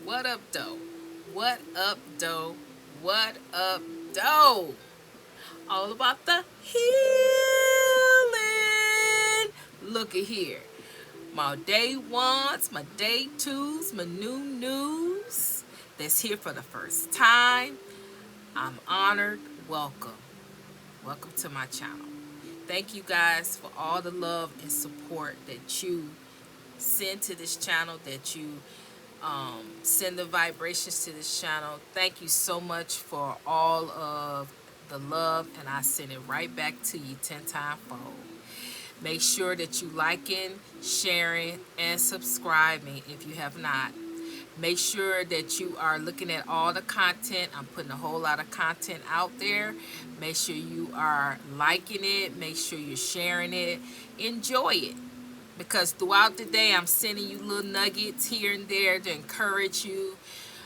What up, doe? What up, doe? What up, doe? All about the healing. Look at here. My day ones, my day twos, my new news that's here for the first time. I'm honored. Welcome. Welcome to my channel. Thank you guys for all the love and support that you send to this channel, that you send the vibrations to this channel. Thank you so much for all of the love, and I send it right back to you 10 times fold. Make sure that you liking, sharing, and subscribing if you have not. Make sure that you are looking at all the content. I'm putting a whole lot of content out there. Make sure you are liking it. Make sure you're sharing it. Enjoy it. Because throughout the day, I'm sending you little nuggets here and there to encourage you.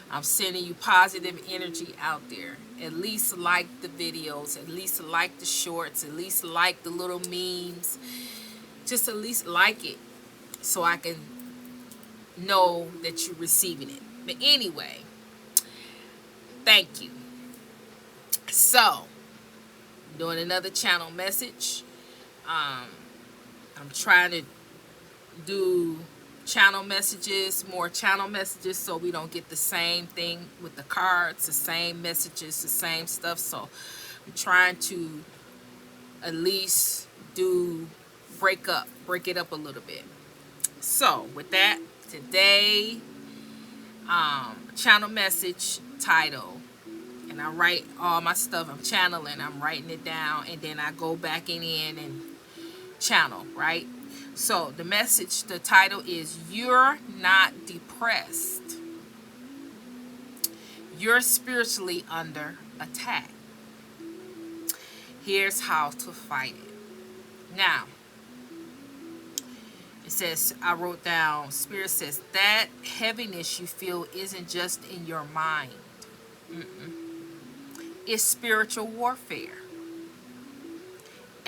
I'm sending you positive energy out there. At least like the videos. At least like the shorts. At least like the little memes. Just at least like it so I can know that you're receiving it. But anyway, thank you. So, doing another channel message. I'm trying to do channel messages, more channel messages, so we don't get the same thing with the cards, the same messages, the same stuff. So I'm trying to at least break it up a little bit. So with that, today channel message title, and I write all my stuff. I'm channeling, I'm writing it down, and then I go back in and channel, right? So the message, the title is "You're Not Depressed. You're spiritually under attack. Here's how to fight it." Now, it says, I wrote down, Spirit says, that heaviness you feel isn't just in your mind. It's spiritual warfare.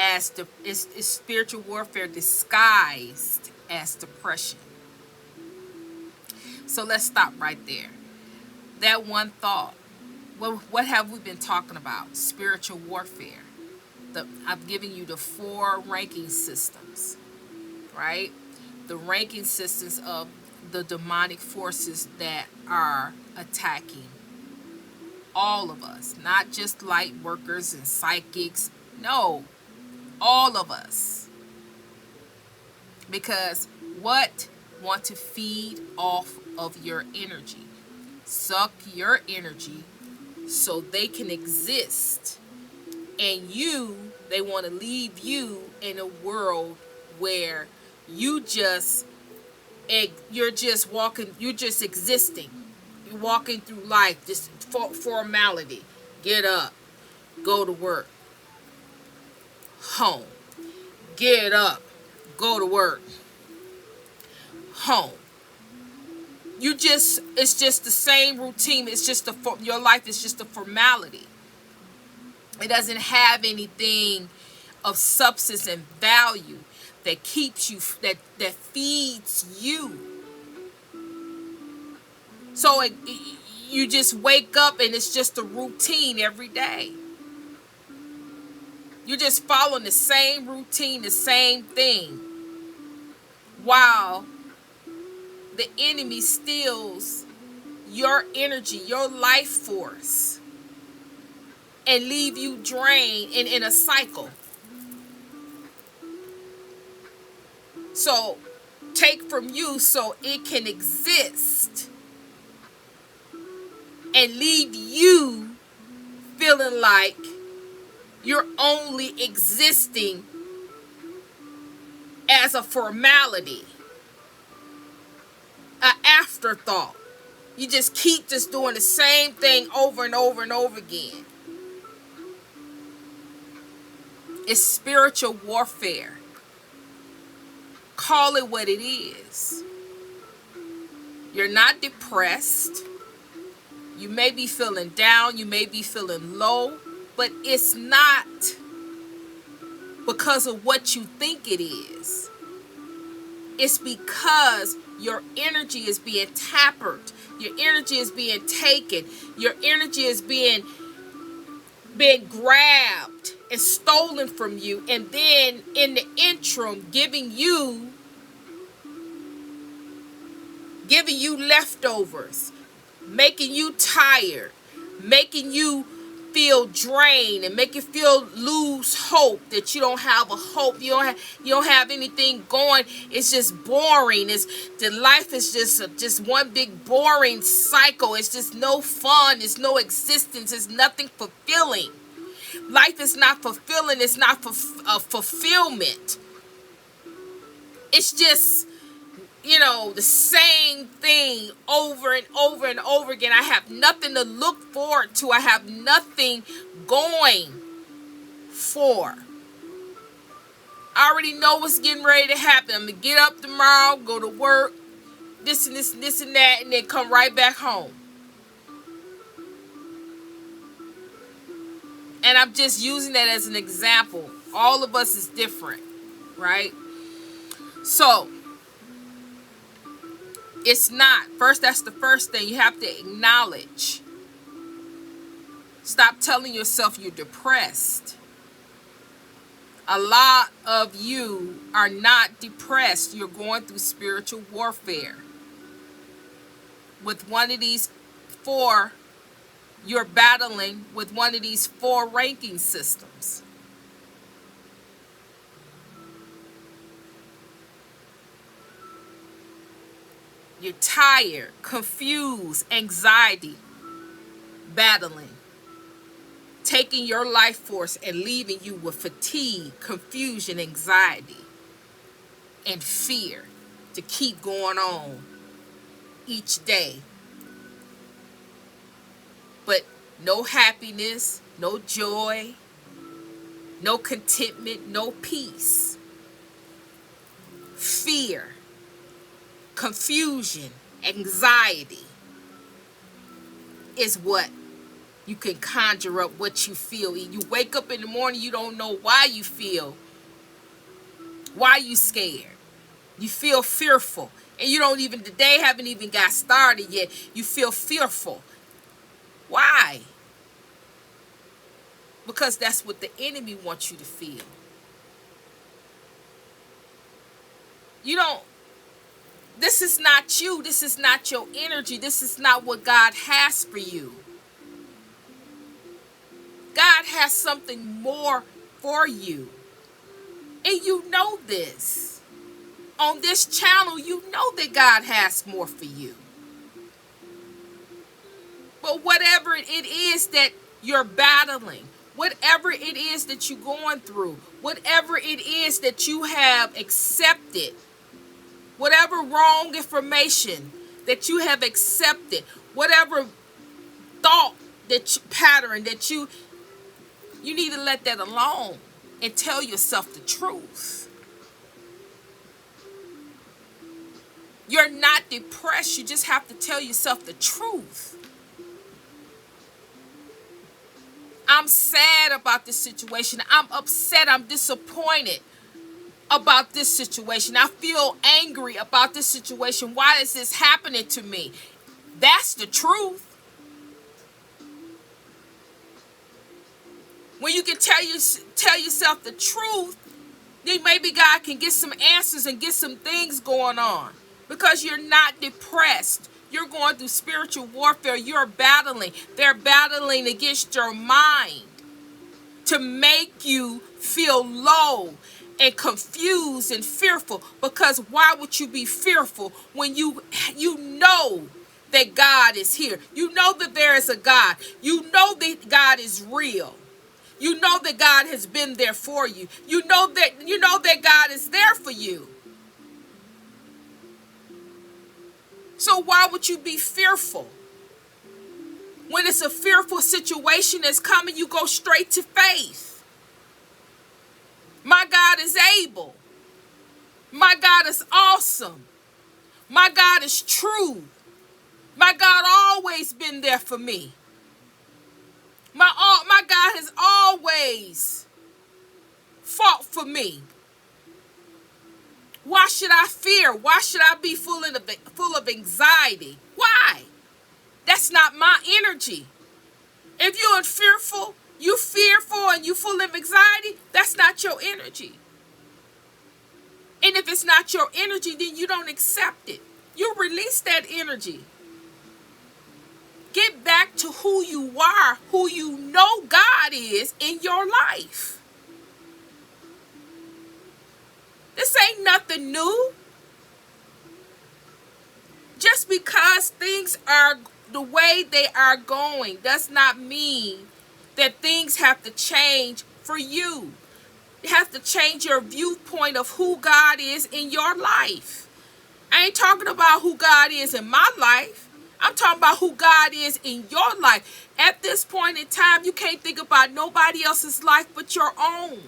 It's spiritual warfare disguised as depression. So let's stop right there. That one thought. What have we been talking about? Spiritual warfare. I've given you the 4 ranking systems, right? The ranking systems of the demonic forces that are attacking all of us, not just light workers and psychics. No, all of us. Because what want to feed off of your energy, suck your energy so they can exist, and they want to leave you in a world where you're just walking, you're just existing. You're walking through life, just formality. Get up, go to work, home. Get up, go to work, home. It's just the same routine. It's just your life is just a formality. It doesn't have anything of substance and value that keeps you, that feeds you. So you just wake up and it's just a routine every day. You're just following the same routine, the same thing, while the enemy steals your energy, your life force, and leave you drained and in a cycle. So take from you so it can exist, and leave you feeling like you're only existing as a formality, an afterthought. You just keep just doing the same thing over and over and over again. It's spiritual warfare. Call it what it is. You're not depressed. You may be feeling down. You may be feeling low. But it's not because of what you think it is. It's because your energy is being Your energy is being taken. Your energy is being grabbed and stolen from you, and then in the interim giving you leftovers, making you tired, making you feel drained, and make you feel lose hope, that you don't have a hope, you don't have anything going. It's just boring. The life is just one big boring cycle. It's just no fun. It's no existence. It's nothing fulfilling. Life is not fulfilling. It's not fulfillment. It's just, the same thing over and over and over again. I have nothing to look forward to. I have nothing going for. I already know what's getting ready to happen. I'm going to get up tomorrow, go to work, this and this and this and that, and then come right back home. And I'm just using that as an example. All of us is different, right? So, it's not. First, that's the first thing. You have to acknowledge. Stop telling yourself you're depressed. A lot of you are not depressed. You're going through spiritual warfare. With one of these four, you're battling with one of these four ranking systems. You're tired, confused, anxiety, battling, taking your life force and leaving you with fatigue, confusion, anxiety, and fear to keep going on each day. But no happiness, no joy, no contentment, no peace. Fear, confusion, anxiety is what you can conjure up what you feel. You wake up in the morning, you don't know why you feel. Why you scared? You feel fearful. And the day haven't even got started yet. You feel fearful. Why? Because that's what the enemy wants you to feel. This is not you. This is not your energy. This is not what God has for you. God has something more for you. And you know this. On this channel, you know that God has more for you. But whatever it is that you're battling, whatever it is that you're going through, whatever it is that you have accepted, whatever wrong information that you have accepted, whatever thought pattern that you need to let that alone and tell yourself the truth. You're not depressed. You just have to tell yourself the truth. I'm sad about this situation. I'm upset. I'm disappointed about this situation. I feel angry about this situation. Why is this happening to me? That's the truth. When you can tell yourself the truth, then maybe God can get some answers and get some things going on. Because you're not depressed. You're going through spiritual warfare. You're battling. They're battling against your mind to make you feel low and confused and fearful. Because why would you be fearful when you know that God is here? You know that there is a God. You know that God is real. You know that God has been there for you. You know that God is there for you. So why would you be fearful? When it's a fearful situation that's coming, you go straight to faith. My God is able. My God is awesome. My God is true. My God always been there for me. My God has always fought for me. Why should I fear? Why should I be full of anxiety? Why? That's not my energy. If you're fearful, and you full of anxiety, that's not your energy. And if it's not your energy, then you don't accept it. You release that energy. Get back to who you are, who you know God is in your life. This ain't nothing new. Just because things are the way they are going does not mean that things have to change for you. You have to change your viewpoint of who God is in your life. I ain't talking about who God is in my life. I'm talking about who God is in your life. At this point in time, you can't think about nobody else's life but your own.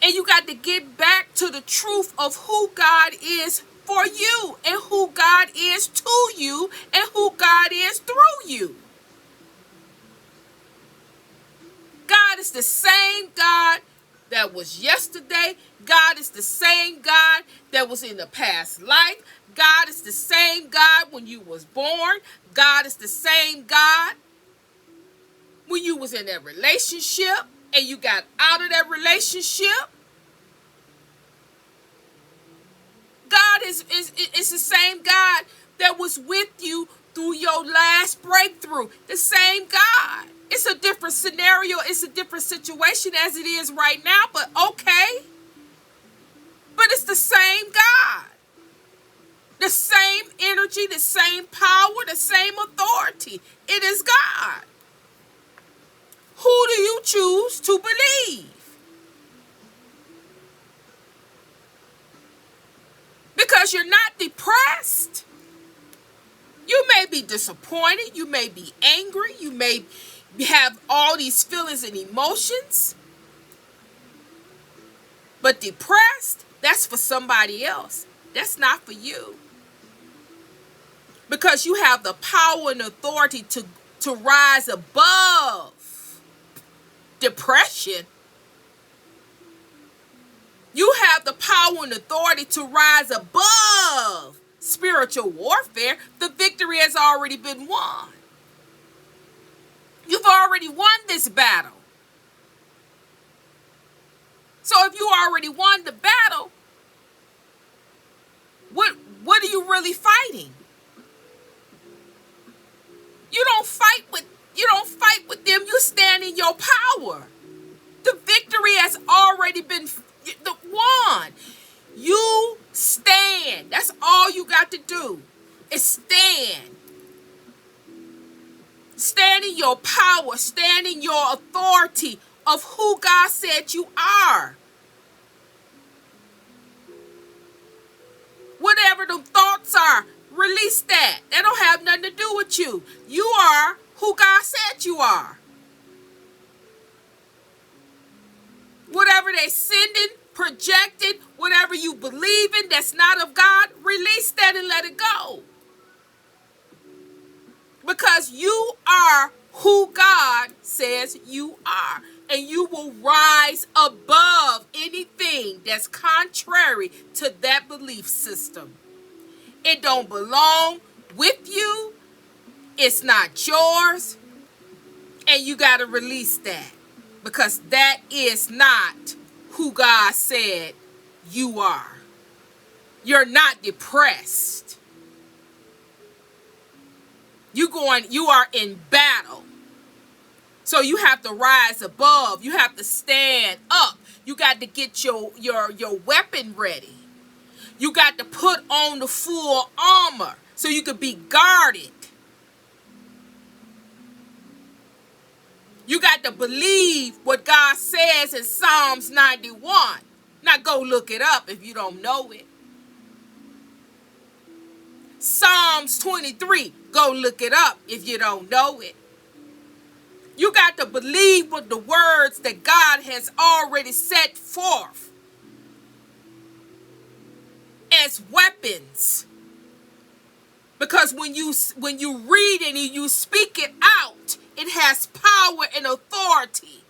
And you got to get back to the truth of who God is for you, and who God is to you, and who God is through you. God is the same God that was yesterday. God is the same God that was in the past life. God is the same God when you was born. God is the same God when you was in that relationship and you got out of that relationship. God is the same God that was with you through your last breakthrough. The same God. It's a different scenario. It's a different situation as it is right now, but okay. But it's the same God. The same energy, the same power, the same authority. It is God. Who do you choose to believe? Because you're not depressed. You may be disappointed. You may be angry. You may have all these feelings and emotions. But depressed, that's for somebody else. That's not for you. Because you have the power and authority to rise above depression. You have the power and authority to rise above spiritual warfare. The victory has already been won. You've already won this battle. So if you already won the battle, what are you really fighting? You don't fight with them. You stand in your power. The victory has already been won. You stand. That's all you got to do is stand. Stand in your power. Stand in your authority of who God said you are. Whatever the thoughts are, release that. That don't have nothing to do with you. You are who God said you are. Whatever they sending, projected, whatever you believe in that's not of God, release that and let it go. Because you are who God says you are. And you will rise above anything that's contrary to that belief system. It don't belong with you. It's not yours. And you got to release that. Because that is not who God said you are. You're not depressed. You are in battle. So you have to rise above. You have to stand up. You got to get your weapon ready. You got to put on the full armor so you can be guarded. You got to believe what God says in Psalms 91. Now go look it up if you don't know it. Psalms 23. Go look it up if you don't know it. You got to believe what the words that God has already set forth as weapons. Because when you read it and you speak it out, it has power and authority.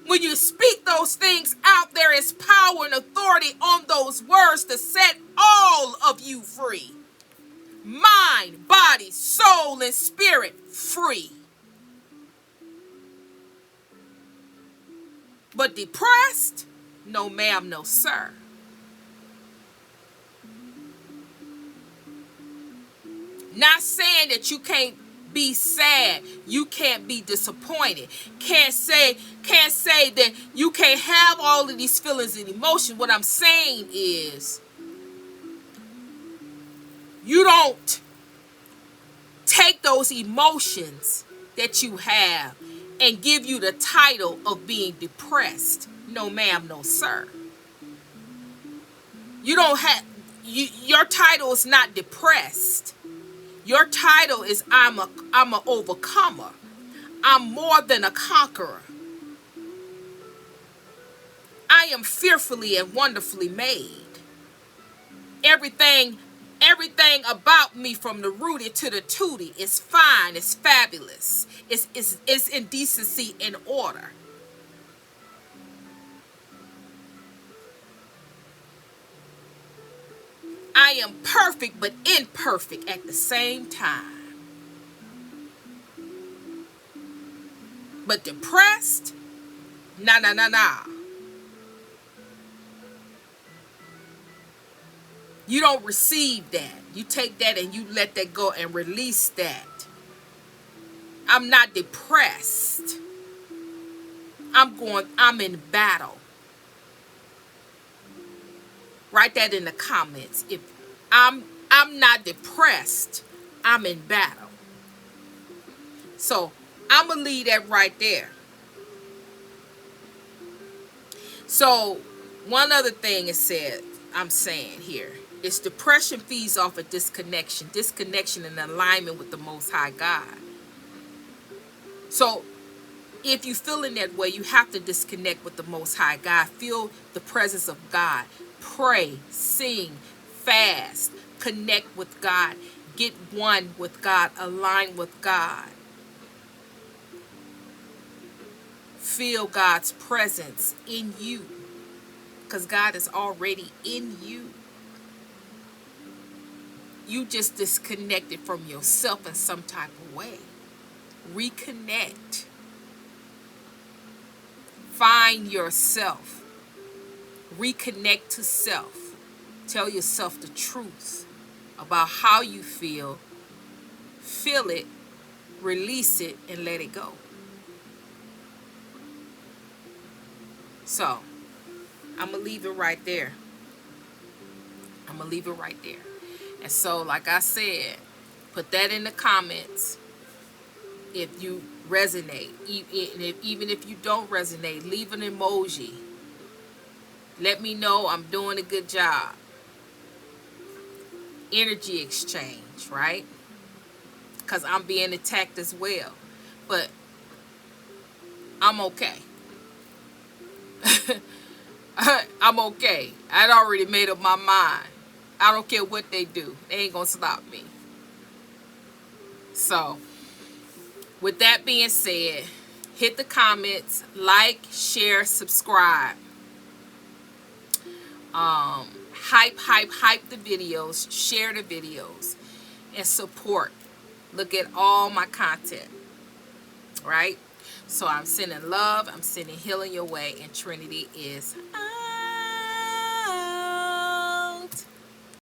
When you speak those things out, there is power and authority on those words to set all of you free. Mind, body, body, soul, and spirit free. But depressed? No ma'am, no sir. Not saying that you can't be sad, you can't be disappointed. Can't say that you can't have all of these feelings and emotions. What I'm saying is you don't take those emotions that you have and give you the title of being depressed. No ma'am, no sir. You don't have your title is not depressed. Your title is I'm a overcomer. I'm more than a conqueror. I am fearfully and wonderfully made. Everything about me, from the rooty to the tooty, is fine, it's fabulous. It's in decency and order. I am perfect but imperfect at the same time. But depressed? Nah, nah, nah, nah. You don't receive that. You take that and you let that go and release that. I'm not depressed. I'm in battle. Write that in the comments. If I'm not depressed, I'm in battle. So I'm gonna leave that right there. So one other thing it said, I'm saying here, is depression feeds off of disconnection and alignment with the Most High God. So if you feel in that way, you have to disconnect with the Most High God. Feel the presence of God. Pray, sing, fast, connect with God. Get one with God. Align with God. Feel God's presence in you, because God is already in you. You just disconnected from yourself in some type of way. Reconnect. Find yourself. Reconnect to self. Tell yourself the truth about how you feel. Feel it, release it, and let it go. So, I'm going to leave it right there. And so, like I said, put that in the comments if you resonate. Even if you don't resonate, leave an emoji. Let me know I'm doing a good job. Energy exchange, right? Because I'm being attacked as well. But I'm okay. I'm okay. I'd already made up my mind. I don't care what they do. They ain't gonna stop me. So, with that being said, hit the comments, like, share, subscribe. Hype the videos, share the videos, and support. Look at all my content, right? So I'm sending love, I'm sending healing your way, and Trinity is